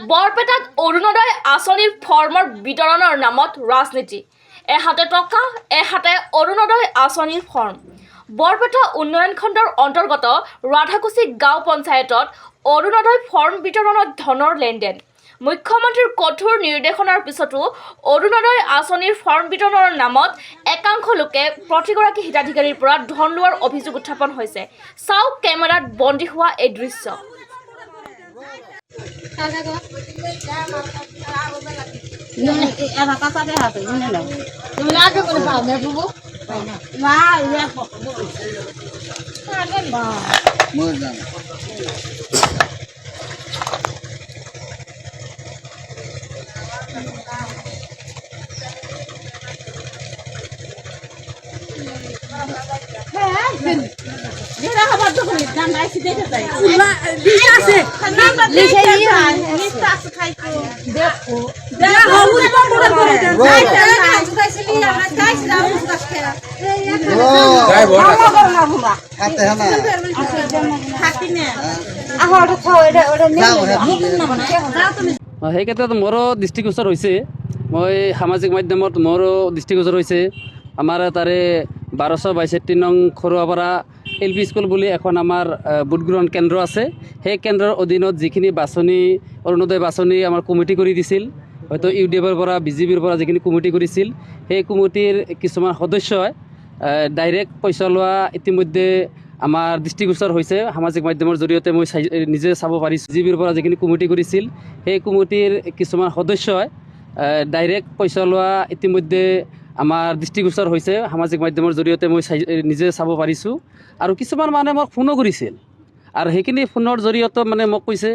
বৰপেটাত অৰুণোদয় আঁচনিৰ ফৰ্মৰ বিতৰণৰ নামত ৰাজনীতি। এহাতে টকা এহাতে অৰুণোদয় আঁচনিৰ ফৰ্ম। বৰপেটা উন্নয়ন খণ্ডৰ অন্তৰ্গত ৰাধাকুছি গাঁও পঞ্চায়তত অৰুণোদয় ফৰ্ম বিতৰণত ধনৰ লেনদেন। মুখ্যমন্ত্ৰীৰ কঠোৰ নিৰ্দেশনাৰ পিছতো অৰুণোদয় আঁচনিৰ ফৰ্ম বিতৰণৰ নামত একাংশ লোকে প্ৰতিগৰাকী হিতাধিকাৰীৰ পৰা ধন লোৱাৰ অভিযোগ উত্থাপন হৈছে। চাওক কেমেৰাত বন্দী হোৱা এই দৃশ্য। সেই ক্ষেত্ৰত মোৰো দৃষ্টিগোচৰ হৈছে। মই সামাজিক মাধ্যমত মোৰো দৃষ্টিগোচৰ হৈছে। আমাৰ তাৰে 1262 নং খৰুৱাপাৰা LP স্কুল বুলি এখন আমাৰ ভোটগ্ৰহণ কেন্দ্ৰ আছে। সেই কেন্দ্ৰৰ অধীনত যিখিনি বাছনি অৰুণোদয় বাছনি আমাৰ কমিটি কৰি দিছিল, হয়তো UDFৰ পৰা BJPৰ পৰা যিখিনি কমিটি কৰিছিল, সেই কমিটিৰ কিছুমান সদস্যই ডাইৰেক্ট পইচা লোৱা ইতিমধ্যে আমাৰ দৃষ্টিগোচৰ হৈছে। সামাজিক মাধ্যমৰ জৰিয়তে মই নিজে চাব পাৰিছোঁ। BJPৰ পৰা যিখিনি কমিটি কৰিছিল, সেই কমিটিৰ কিছুমান সদস্যই ডাইৰেক্ট পইচা লোৱা ইতিমধ্যে আমাৰ দৃষ্টিগোচৰ হৈছে। সামাজিক মাধ্যমৰ জৰিয়তে মই নিজে চাব পাৰিছোঁ। আৰু কিছুমান মানুহে মোক ফোনো কৰিছিল, আৰু সেইখিনি ফোনৰ জৰিয়তে মানে মোক কৈছে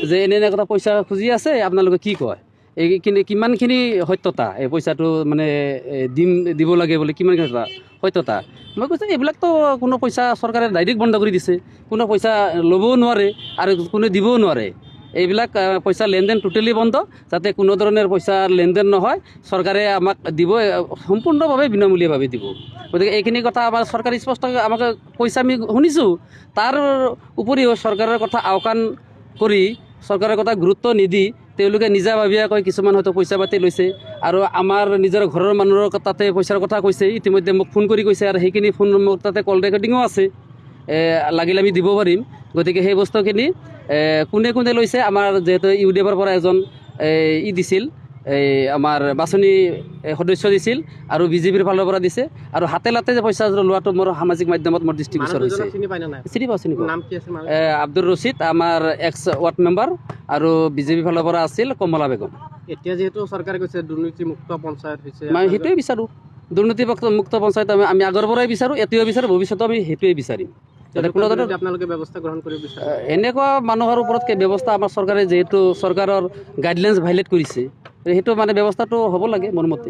যে এনে কথা পইচা খুজি আছে, আপোনালোকে কি কয়, এইখিনি কিমানখিনি সত্যতা, এই পইচাটো মানে দিব লাগে বুলি কিমানখিনি সত্যতা। মই কৈছোঁ এইবিলাকতো কোনো পইচা চৰকাৰে ডাইৰেক্ট বন্ধ কৰি দিছে, কোনো পইচা ল'বও নোৱাৰে আৰু কোনো দিবও নোৱাৰে। এইবিলাক পইচা লেনদেন টোটেলি বন্ধ, যাতে কোনো ধৰণৰ পইচা লেনদেন নহয়। চৰকাৰে আমাক দিব, সম্পূৰ্ণভাৱে বিনামূলীয়াভাৱে দিব। গতিকে এইখিনি কথা আমাৰ চৰকাৰে স্পষ্টকৈ আমাক পইচা আমি শুনিছোঁ। তাৰ উপৰিও চৰকাৰৰ কথা আওকাণ কৰি, চৰকাৰৰ কথা গুৰুত্ব নিদি তেওঁলোকে নিজাভাৱীয়াকৈ কিছুমান হয়তো পইচা পাতি লৈছে, আৰু আমাৰ নিজৰ ঘৰৰ মানুহৰ তাতে পইচাৰ কথা কৈছে। ইতিমধ্যে মোক ফোন কৰি কৈছে, আৰু সেইখিনি ফোন মোৰ তাতে কল ৰেকৰ্ডিঙো আছে, লাগিলে আমি দিব পাৰিম। গতিকে সেই বস্তুখিনি কোনে কোনে লৈছে, আমাৰ যিহেতু UDFৰ পৰা এজন দিছিল, আমাৰ বাছনি সদস্য দিছিল, আৰু BJPৰ ফালৰ পৰা দিছে, আৰু হাতে লাতে যে পইচা লোৱাটো মোৰ সামাজিক মাধ্যমত মোৰ দৃষ্টিগোচৰ হৈছে। চিনি পাওঁ আব্দুৰ ৰছিদ, আমাৰ এক্স ৱাৰ্ড মেম্বাৰ, আৰু BJP ফালৰ পৰা আছিল কমলা বেগম। এতিয়া যিহেতু চৰকাৰে কৈছে দুৰ্নীতিমুক্ত পঞ্চায়ত হৈছে, মই সেইটোৱে বিচাৰোঁ। দুৰ্নীতিমুক্ত পঞ্চায়ত আমি আগৰ পৰাই বিচাৰোঁ, এতিয়াও বিচাৰোঁ, ভৱিষ্যতেও আমি সেইটোৱে বিচাৰিম। কোনো ধৰণৰ আপোনালোকে ব্যৱস্থা গ্ৰহণ কৰিব বিচাৰে? এনেকুৱা মানুহৰ ওপৰত ব্যৱস্থা আমাৰ চৰকাৰে যিহেতু চৰকাৰৰ গাইডলাইন্স ভাইলেট কৰিছে, সেইটো মানে ব্যৱস্থাটো হ'ব লাগে মোৰ মতে।